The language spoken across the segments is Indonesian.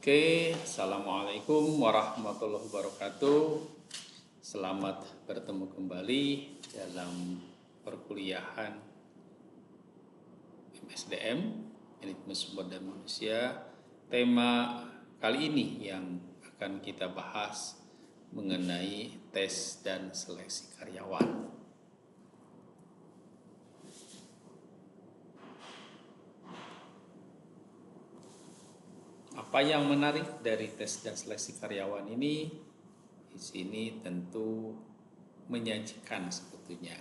Oke, Assalamualaikum warahmatullahi wabarakatuh. Selamat bertemu kembali dalam perkuliahan MSDM, Manajemen Sumber Daya Manusia. Tema kali ini yang akan kita bahas mengenai tes dan seleksi karyawan. Apa yang menarik dari tes dan seleksi karyawan ini? Di sini tentu menyajikan sebetulnya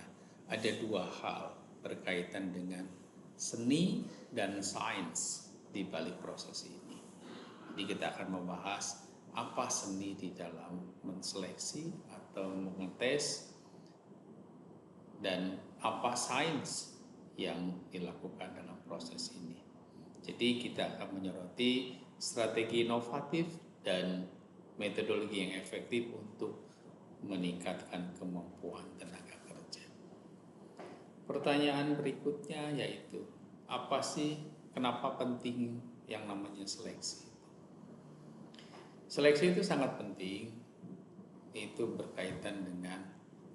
ada dua hal berkaitan dengan seni dan sains di balik proses ini. Jadi kita akan membahas apa seni di dalam menseleksi atau mengetes dan apa sains yang dilakukan dalam proses ini. Jadi kita akan menyoroti strategi inovatif dan metodologi yang efektif untuk meningkatkan kemampuan tenaga kerja. Pertanyaan berikutnya yaitu, apa sih, kenapa penting yang namanya seleksi? Seleksi itu sangat penting, itu berkaitan dengan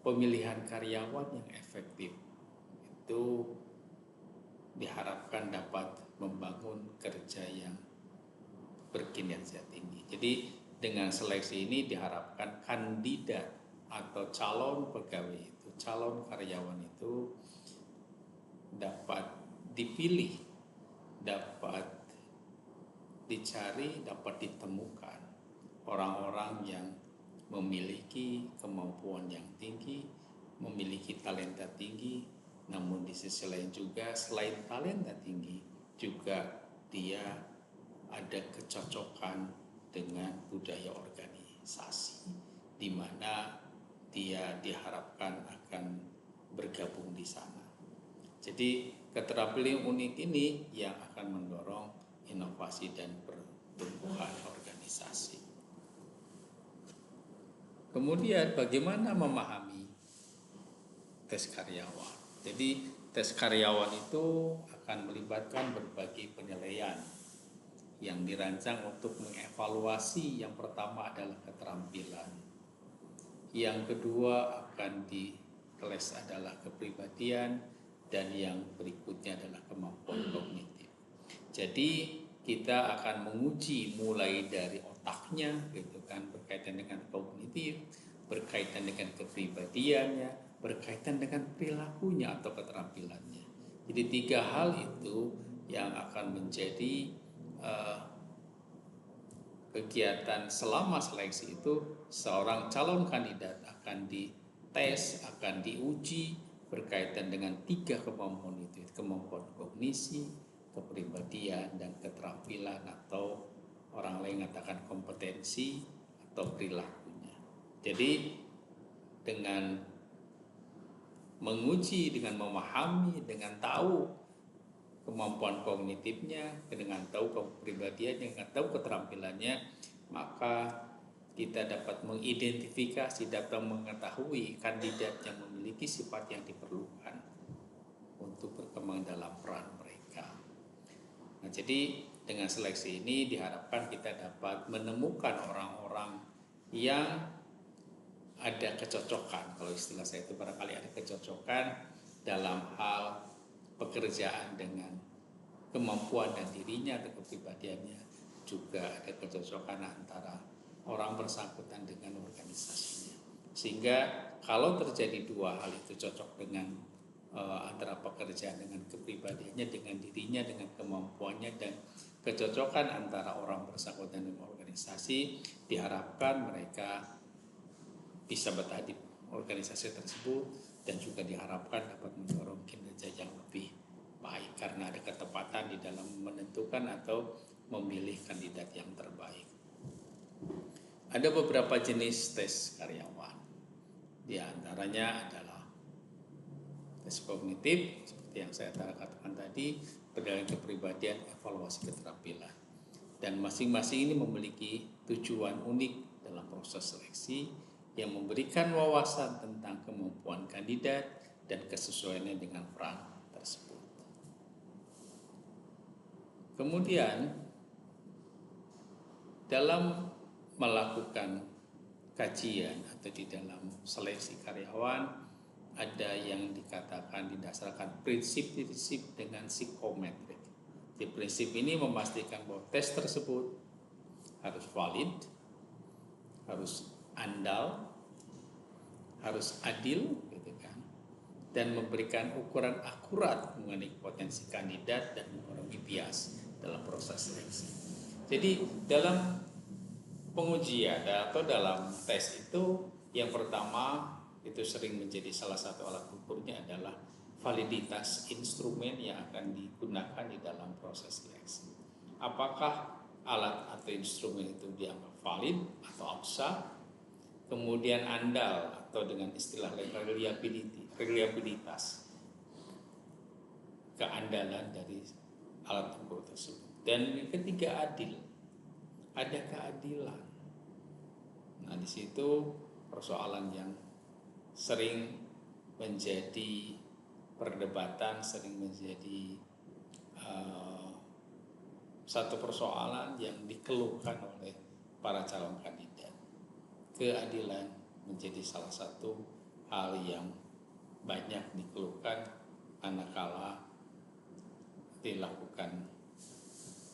pemilihan karyawan yang efektif. Itu diharapkan dapat membangun kerja yang berkinerja tinggi. Jadi dengan seleksi ini diharapkan kandidat atau calon pegawai itu, calon karyawan itu dapat dipilih, dapat dicari, dapat ditemukan orang-orang yang memiliki kemampuan yang tinggi, memiliki talenta tinggi, namun di sisi lain juga selain talenta tinggi, juga dia ada kecocokan dengan budaya organisasi di mana dia diharapkan akan bergabung di sana. Jadi keterampilan unik ini yang akan mendorong inovasi dan pertumbuhan organisasi. Kemudian bagaimana memahami tes karyawan? Jadi tes karyawan itu akan melibatkan berbagai penilaian yang dirancang untuk mengevaluasi. Yang pertama adalah keterampilan, yang kedua akan dikeles adalah kepribadian, dan yang berikutnya adalah kemampuan kognitif. Jadi kita akan menguji mulai dari otaknya gitu kan, berkaitan dengan kognitif, berkaitan dengan kepribadiannya, berkaitan dengan perilakunya atau keterampilannya. Jadi tiga hal itu yang akan menjadi kegiatan selama seleksi itu. Seorang calon kandidat akan dites, akan diuji berkaitan dengan tiga kemampuan itu, kemampuan kognisi, kepribadian, dan keterampilan atau orang lain mengatakan kompetensi atau perilakunya. Jadi dengan menguji, dengan memahami, dengan tahu kemampuan kognitifnya, dengan tahu kepribadiannya, dengan tahu keterampilannya, maka kita dapat mengidentifikasi, dapat mengetahui kandidat yang memiliki sifat yang diperlukan untuk berkembang dalam peran mereka. Nah, jadi dengan seleksi ini diharapkan kita dapat menemukan orang-orang yang ada kecocokan, kalau istilah saya itu barangkali ada kecocokan dalam hal pekerjaan dengan kemampuan dan dirinya atau kepribadiannya, juga ada kecocokan antara orang bersangkutan dengan organisasinya. Sehingga kalau terjadi dua hal itu cocok dengan antara pekerjaan dengan kepribadiannya, dengan dirinya, dengan kemampuannya, dan kecocokan antara orang bersangkutan dengan organisasi, diharapkan mereka bisa betah di organisasi tersebut dan juga diharapkan dapat mendorong kinerja yang lebih baik karena ada ketepatan di dalam menentukan atau memilih kandidat yang terbaik. Ada beberapa jenis tes karyawan. Di antaranya adalah tes kognitif seperti yang saya katakan tadi, penilaian kepribadian, evaluasi keterampilan. Dan masing-masing ini memiliki tujuan unik dalam proses seleksi yang memberikan wawasan tentang kemampuan kandidat dan kesesuaiannya dengan peran tersebut. Kemudian dalam melakukan kajian atau di dalam seleksi karyawan ada yang dikatakan didasarkan prinsip-prinsip dengan psikometrik. Di prinsip ini memastikan bahwa tes tersebut harus valid, harus andal, harus adil, gitu kan, dan memberikan ukuran akurat mengenai potensi kandidat dan mengurangi bias dalam proses seleksi. Jadi dalam pengujian atau dalam tes itu yang pertama itu sering menjadi salah satu alat ukurnya adalah validitas instrumen yang akan digunakan di dalam proses seleksi. Apakah alat atau instrumen itu dianggap valid atau absah, kemudian andal atau dengan istilah reliabilitas, keandalan dari alat ukur tersebut. Dan yang ketiga adil, ada keadilan. Nah di situ persoalan yang sering menjadi perdebatan, sering menjadi satu persoalan yang dikeluhkan oleh para calon kandidat. Keadilan menjadi salah satu hal yang banyak dikeluhkan manakala dilakukan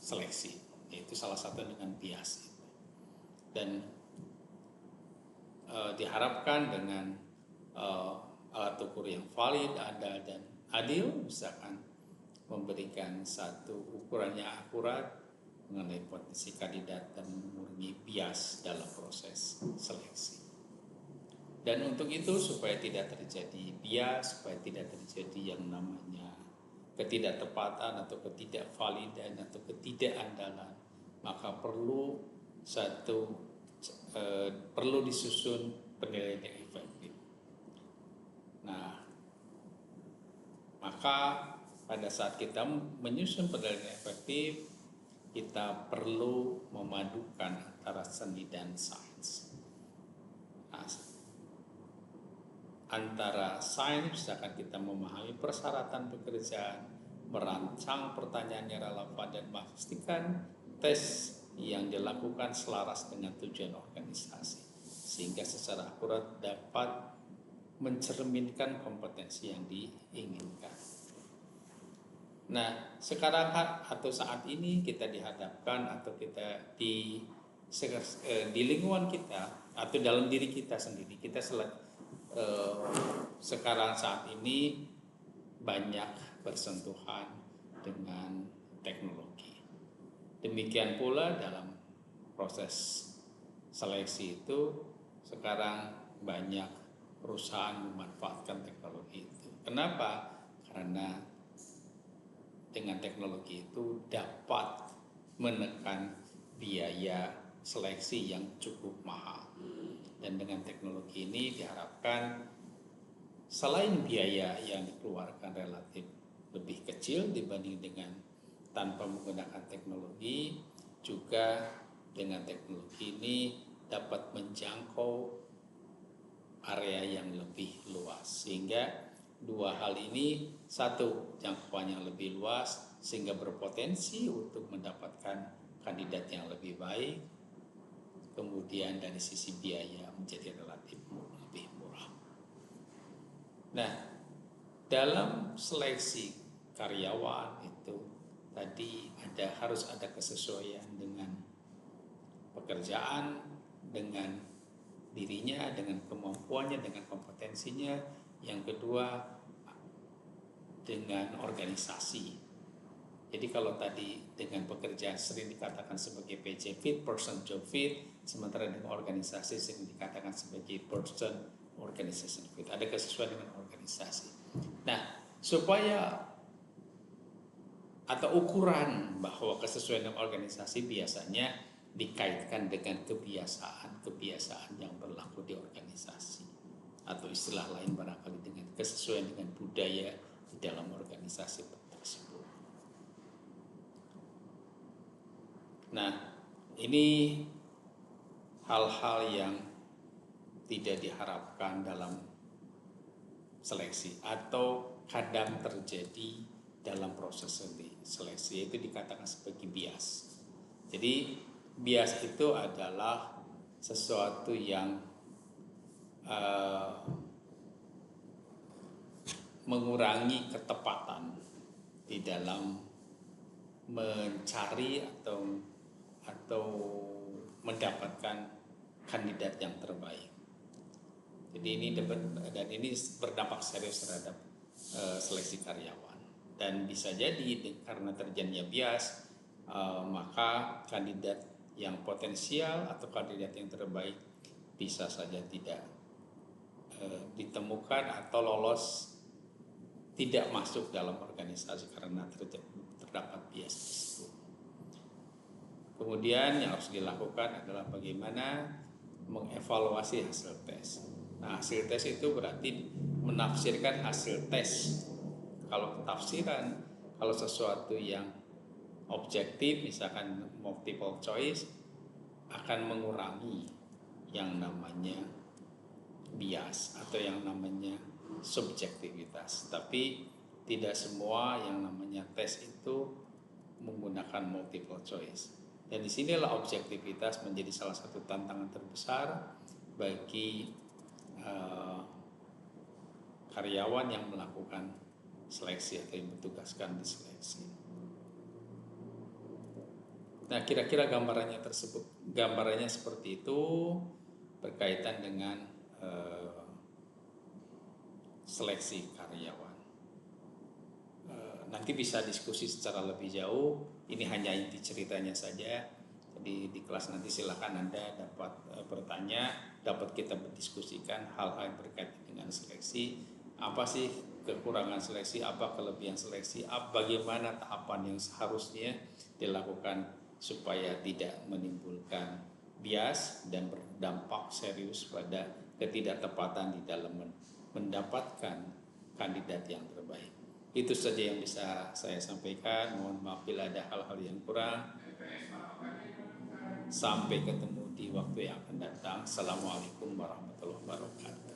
seleksi, yaitu salah satu dengan bias. Dan diharapkan dengan alat ukur yang valid, ada dan adil, misalkan memberikan satu ukuran yang akurat mengenai potensi kandidat dan mengurangi bias dalam proses seleksi. Dan untuk itu supaya tidak terjadi bias, supaya tidak terjadi yang namanya ketidaktepatan atau ketidakvalidan atau ketidakandalan, maka perlu disusun penilaian yang efektif. Nah, maka pada saat kita menyusun penilaian yang efektif, kita perlu memadukan antara seni dan sains. Nah, antara sains, misalkan kita memahami persyaratan pekerjaan, merancang pertanyaan yang relevan, dan memastikan tes yang dilakukan selaras dengan tujuan organisasi, sehingga secara akurat dapat mencerminkan kompetensi yang diinginkan. Nah, sekarang atau saat ini kita dihadapkan atau kita di lingkungan kita atau dalam diri kita sendiri, kita sekarang saat ini banyak bersentuhan dengan teknologi. Demikian pula dalam proses seleksi itu sekarang banyak perusahaan memanfaatkan teknologi itu. Kenapa? Karena dengan teknologi itu dapat menekan biaya seleksi yang cukup mahal. Dan dengan teknologi ini diharapkan selain biaya yang dikeluarkan relatif lebih kecil dibanding dengan tanpa menggunakan teknologi, juga dengan teknologi ini dapat menjangkau area yang lebih luas. Sehingga dua hal ini, satu, jangkauan yang lebih luas sehingga berpotensi untuk mendapatkan kandidat yang lebih baik, kemudian dari sisi biaya menjadi relatif lebih murah. Nah, dalam seleksi karyawan itu tadi harus ada kesesuaian dengan pekerjaan, dengan dirinya, dengan kemampuannya, dengan kompetensinya. Yang kedua, dengan organisasi. Jadi kalau tadi dengan pekerjaan sering dikatakan sebagai PJ fit, person job fit, sementara dengan organisasi sering dikatakan sebagai person organization fit. Ada kesesuaian dengan organisasi. Nah, supaya atau ukuran bahwa kesesuaian dengan organisasi biasanya dikaitkan dengan kebiasaan yang berlaku di organisasi, atau istilah lain barangkali dengan kesesuaian dengan budaya di dalam organisasi tersebut. Nah, ini hal-hal yang tidak diharapkan dalam seleksi atau kadang terjadi dalam proses seleksi, itu dikatakan sebagai bias. Jadi bias itu adalah sesuatu yang mengurangi ketepatan di dalam mencari atau mendapatkan kandidat yang terbaik. Jadi ini berdampak serius terhadap seleksi karyawan, dan bisa jadi karena terjadinya bias, maka kandidat yang potensial atau kandidat yang terbaik bisa saja tidak ditemukan atau lolos, tidak masuk dalam organisasi karena terdapat bias tersebut. Kemudian yang harus dilakukan adalah bagaimana mengevaluasi hasil tes. Nah, hasil tes itu berarti menafsirkan hasil tes. Kalau tafsiran, kalau sesuatu yang objektif, misalkan multiple choice, akan mengurangi yang namanya bias atau yang namanya subjektivitas. Tapi tidak semua yang namanya tes itu menggunakan multiple choice. Dan disinilah objektivitas menjadi salah satu tantangan terbesar bagi karyawan yang melakukan seleksi atau yang bertugaskan di seleksi. Nah, kira-kira gambarannya seperti itu berkaitan dengan seleksi karyawan. Nanti bisa diskusi secara lebih jauh. Ini hanya inti ceritanya saja. Jadi di kelas nanti silakan Anda dapat bertanya, dapat kita berdiskusikan hal-hal yang berkaitan dengan seleksi. Apa sih kekurangan seleksi, apa kelebihan seleksi, bagaimana tahapan yang seharusnya dilakukan supaya tidak menimbulkan bias dan berdampak serius pada ketidaktepatan di dalam mendapatkan kandidat yang terbaik. Itu saja yang bisa saya sampaikan. Mohon maaf bila ada hal-hal yang kurang. Sampai ketemu di waktu yang akan datang. Assalamualaikum warahmatullahi wabarakatuh.